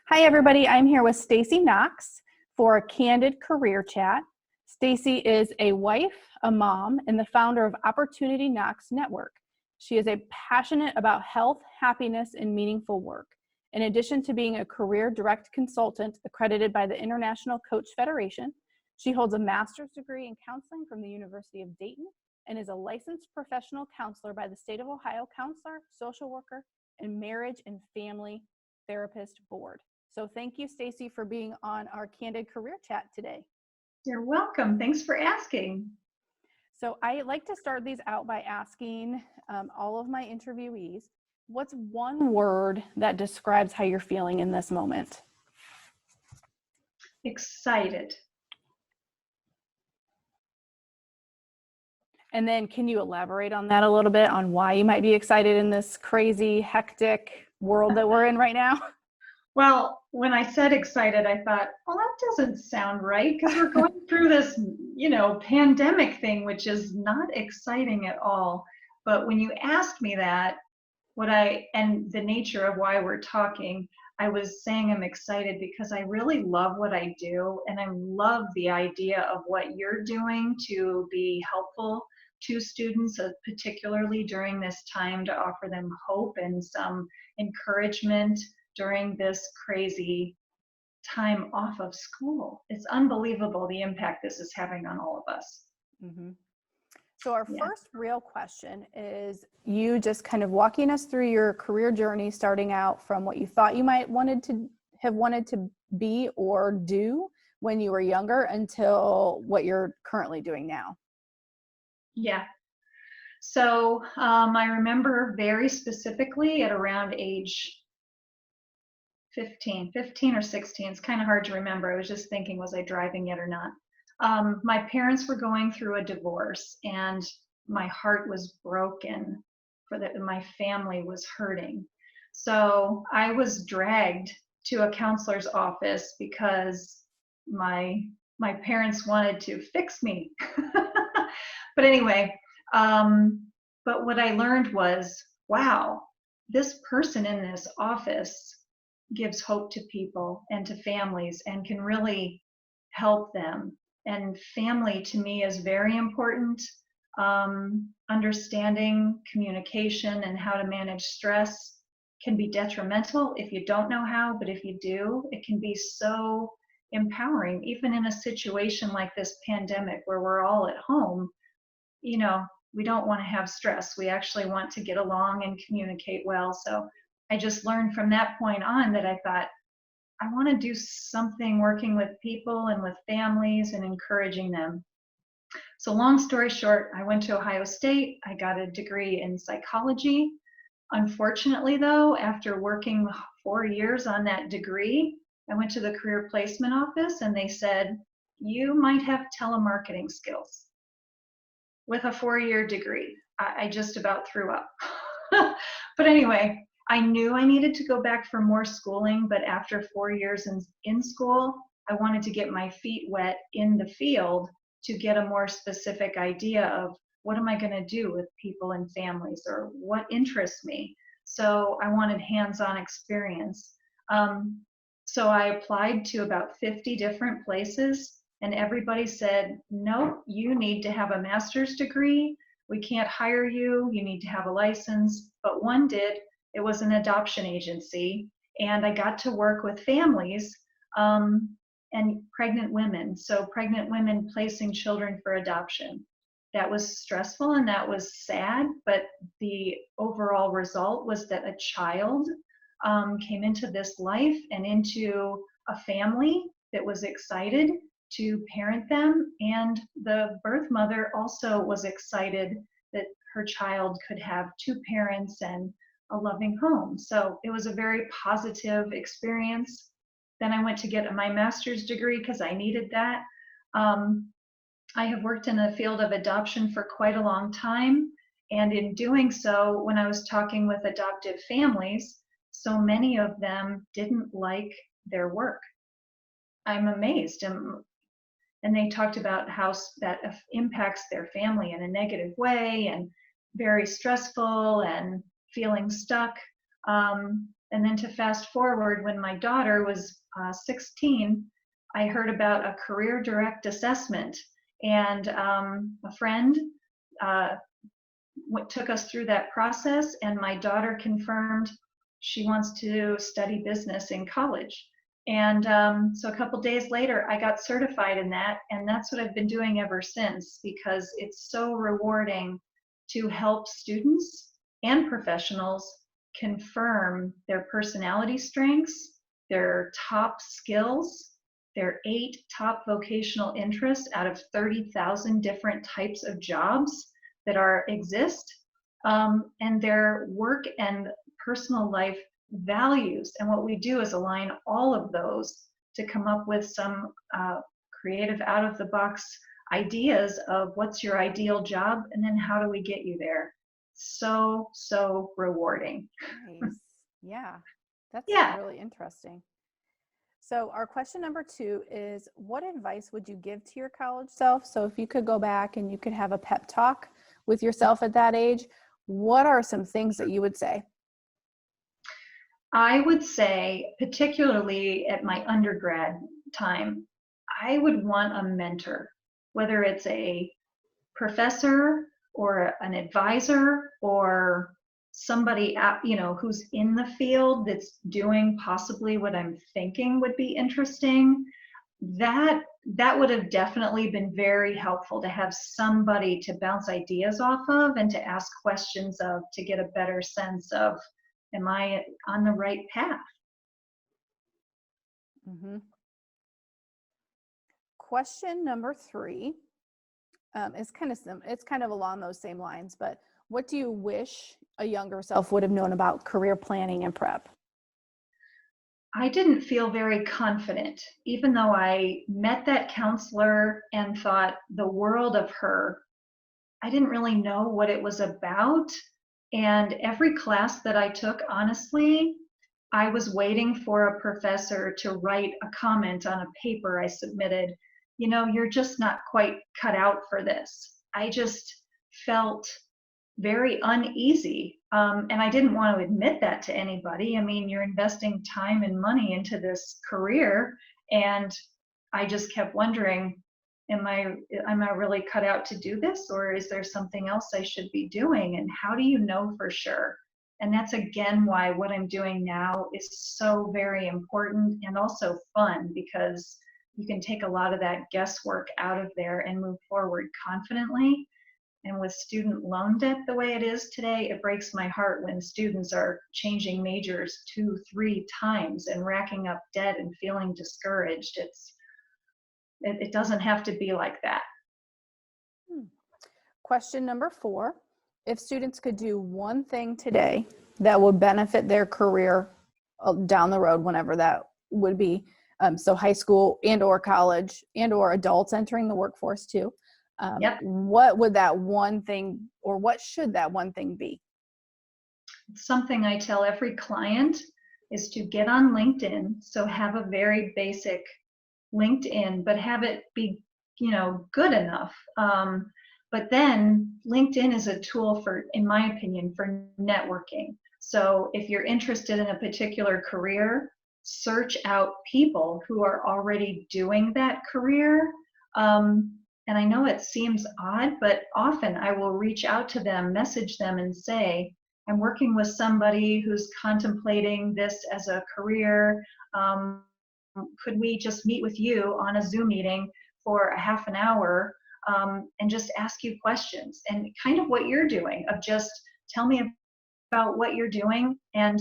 Hi, everybody. I'm here with Stacy Knox for a Candid Career Chat. Stacy is a wife, a mom, and the founder of Opportunity Knox Network. She is passionate about health, happiness, and meaningful work. In addition to being a career direct consultant accredited by the International Coach Federation, she holds a master's degree in counseling from the University of Dayton and is a licensed professional counselor by the State of Ohio Counselor, Social Worker, and Marriage and Family Therapist Board. So thank you, Stacy, for being on our Candid Career Chat today. You're welcome. Thanks for asking. So I like to start these out by asking all of my interviewees, what's one word that describes how you're feeling in this moment? Excited. And then can you elaborate on that a little bit on why you might be excited in this crazy, hectic world that we're in right now? Well, when I said excited, I thought, well, that doesn't sound right because we're going through this, pandemic thing, which is not exciting at all. But when you asked me that, and the nature of why we're talking, I was saying I'm excited because I really love what I do. And I love the idea of what you're doing to be helpful to students, particularly during this time, to offer them hope and some encouragement during this crazy time off of school. It's unbelievable the impact this is having on all of us. Mm-hmm. So our first real question is you just kind of walking us through your career journey, starting out from what you thought you might wanted to be or do when you were younger until what you're currently doing now. Yeah. So I remember very specifically at around age 15 or 16. It's kind of hard to remember. I was just thinking, was I driving yet or not? My parents were going through a divorce and my heart was broken my family was hurting. So I was dragged to a counselor's office because my parents wanted to fix me. But anyway, but what I learned was, wow, this person in this office gives hope to people and to families and can really help them. And family to me is very important. Understanding communication and how to manage stress can be detrimental if you don't know how, but if you do, it can be so empowering. Even in a situation like this pandemic where we're all at home, we don't want to have stress. We actually want to get along and communicate well. So I just learned from that point on that I thought, I want to do something working with people and with families and encouraging them. So long story short, I went to Ohio State. I got a degree in psychology. Unfortunately, though, after working 4 years on that degree, I went to the career placement office and they said, you might have telemarketing skills with a 4-year degree. I just about threw up. But anyway, I knew I needed to go back for more schooling, but after 4 years in school, I wanted to get my feet wet in the field to get a more specific idea of what am I going to do with people and families, or what interests me. So I wanted hands-on experience. So I applied to about 50 different places, and everybody said, no, you need to have a master's degree. We can't hire you. You need to have a license. But one did. It was an adoption agency, and I got to work with families and pregnant women. So pregnant women placing children for adoption. That was stressful and that was sad, but the overall result was that a child came into this life and into a family that was excited to parent them, and the birth mother also was excited that her child could have 2 parents and a loving home. So it was a very positive experience. Then I went to get my master's degree because I needed that. I have worked in the field of adoption for quite a long time. And in doing so, when I was talking with adoptive families, so many of them didn't like their work. I'm amazed. And they talked about how that impacts their family in a negative way and very stressful and feeling stuck. And then to fast forward, when my daughter was 16, I heard about a career direct assessment, and a friend uh, took us through that process, and my daughter confirmed she wants to study business in college. And so a couple days later, I got certified in that, and that's what I've been doing ever since, because it's so rewarding to help students and professionals confirm their personality strengths, their top skills, their 8 top vocational interests out of 30,000 different types of jobs that exist, and their work and personal life values. And what we do is align all of those to come up with some creative, out of the box ideas of what's your ideal job, and then how do we get you there. So rewarding. Nice. Yeah, that's Yeah. really interesting. So our question number 2 is, what advice would you give to your college self? So if you could go back and you could have a pep talk with yourself at that age, what are some things that you would say? I would say, particularly at my undergrad time, I would want a mentor, whether it's a professor or an advisor or somebody who's in the field that's doing possibly what I'm thinking would be interesting. That would have definitely been very helpful, to have somebody to bounce ideas off of and to ask questions of, to get a better sense of, am I on the right path? Mm-hmm. Question number 3 is it's kind of along those same lines, but what do you wish a younger self would have known about career planning and prep? I didn't feel very confident, even though I met that counselor and thought the world of her. I didn't really know what it was about. And every class that I took, honestly, I was waiting for a professor to write a comment on a paper I submitted. You're just not quite cut out for this. I just felt very uneasy. And I didn't want to admit that to anybody. I mean, you're investing time and money into this career. And I just kept wondering, am I really cut out to do this, or is there something else I should be doing? And how do you know for sure? And that's again why what I'm doing now is so very important and also fun, because you can take a lot of that guesswork out of there and move forward confidently. And with student loan debt the way it is today, it breaks my heart when students are changing majors 2-3 times and racking up debt and feeling discouraged. It doesn't have to be like that. Question number 4, if students could do one thing today that would benefit their career down the road, whenever that would be, so high school and or college and or adults entering the workforce too, Yep. what would that one thing, or what should that one thing be? Something I tell every client is to get on LinkedIn. So have a very basic LinkedIn, but have it be, good enough. But then LinkedIn is a tool for, in my opinion, for networking. So if you're interested in a particular career, search out people who are already doing that career. And I know it seems odd, but often I will reach out to them, message them and say, I'm working with somebody who's contemplating this as a career. Could we just meet with you on a Zoom meeting for a half an hour and just ask you questions, and kind of what you're doing, of just tell me about what you're doing and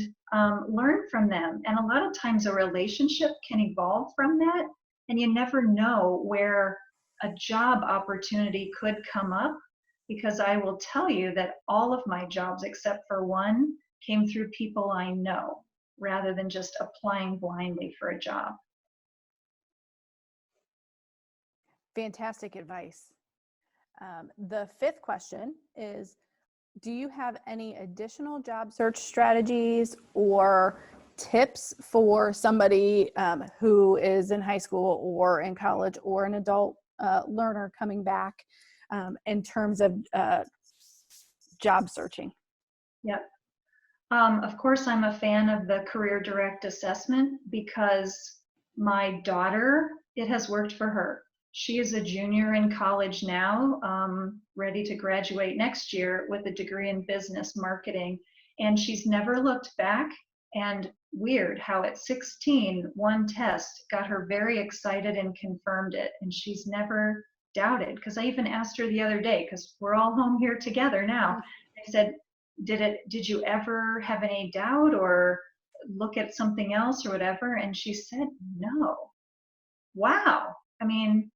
learn from them. And a lot of times a relationship can evolve from that, and you never know where a job opportunity could come up, because I will tell you that all of my jobs except for one came through people I know, rather than just applying blindly for a job. Fantastic advice. The 5th question is, do you have any additional job search strategies or tips for somebody who is in high school or in college or an adult learner coming back in terms of job searching? Yep. Of course, I'm a fan of the career direct assessment because my daughter, it has worked for her. She is a junior in college now, ready to graduate next year with a degree in business marketing. And she's never looked back. And weird how at 16, one test got her very excited and confirmed it. And she's never doubted. Because I even asked her the other day, because we're all home here together now. I said, did you ever have any doubt or look at something else or whatever? And she said no. Wow. I mean,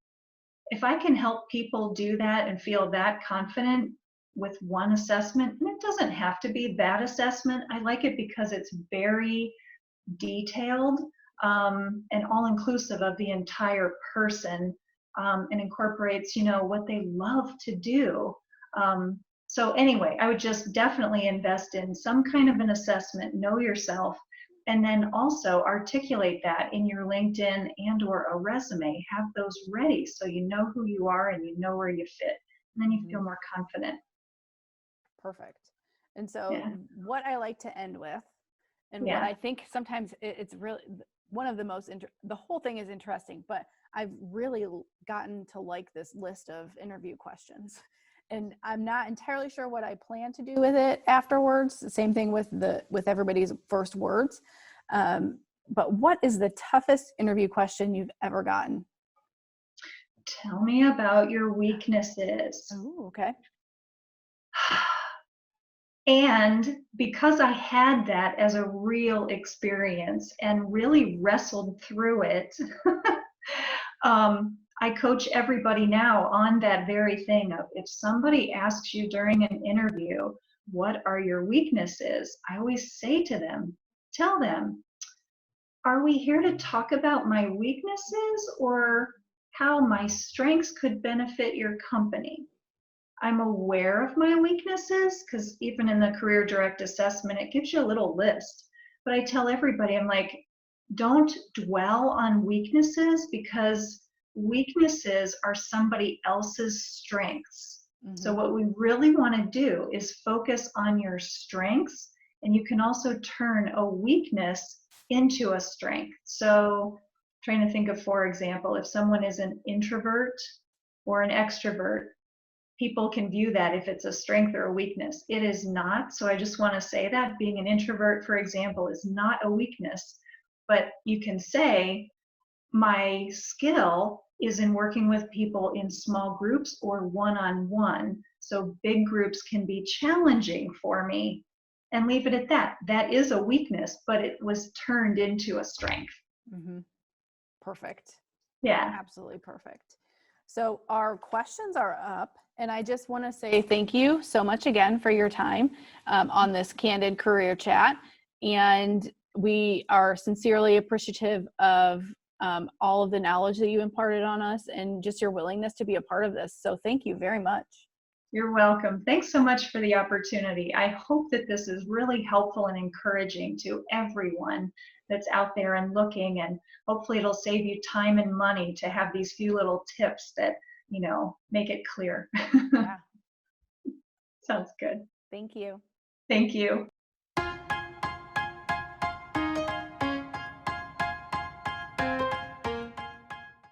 if I can help people do that and feel that confident with one assessment, and it doesn't have to be that assessment. I like it because it's very detailed, and all inclusive of the entire person, and incorporates, what they love to do. So anyway, I would just definitely invest in some kind of an assessment, know yourself, and then also articulate that in your LinkedIn and or a resume. Have those ready so you know who you are and you know where you fit. And then you feel more confident. Perfect. And so Yeah. what I like to end with, and Yeah. what I think sometimes it's really one of the most, the whole thing is interesting, but I've really gotten to like this list of interview questions. And I'm not entirely sure what I plan to do with it afterwards. The same thing with everybody's first words. But what is the toughest interview question you've ever gotten? Tell me about your weaknesses. Oh, okay. And because I had that as a real experience and really wrestled through it, I coach everybody now on that very thing of, if somebody asks you during an interview, what are your weaknesses? I always say to them, tell them, are we here to talk about my weaknesses or how my strengths could benefit your company? I'm aware of my weaknesses because even in the career direct assessment, it gives you a little list. But I tell everybody, I'm like, don't dwell on weaknesses because weaknesses are somebody else's strengths. So what we really want to do is focus on your strengths, and you can also turn a weakness into a strength. So trying to think of, for example, if someone is an introvert or an extrovert, people can view that if it's a strength or a weakness. It is not. So I just want to say that being an introvert, for example, is not a weakness. But you can say, my skill is in working with people in small groups or one-on-one. So big groups can be challenging for me, and leave it at that. That is a weakness, but it was turned into a strength. Perfect. Yeah. Absolutely perfect. So our questions are up, and I just want to say thank you so much again for your time on this Candid Career Chat. And we are sincerely appreciative of all of the knowledge that you imparted on us and just your willingness to be a part of this. So thank you very much. You're welcome. Thanks so much for the opportunity. I hope that this is really helpful and encouraging to everyone that's out there and looking, and hopefully it'll save you time and money to have these few little tips that, make it clear. Yeah. Sounds good. Thank you. Thank you.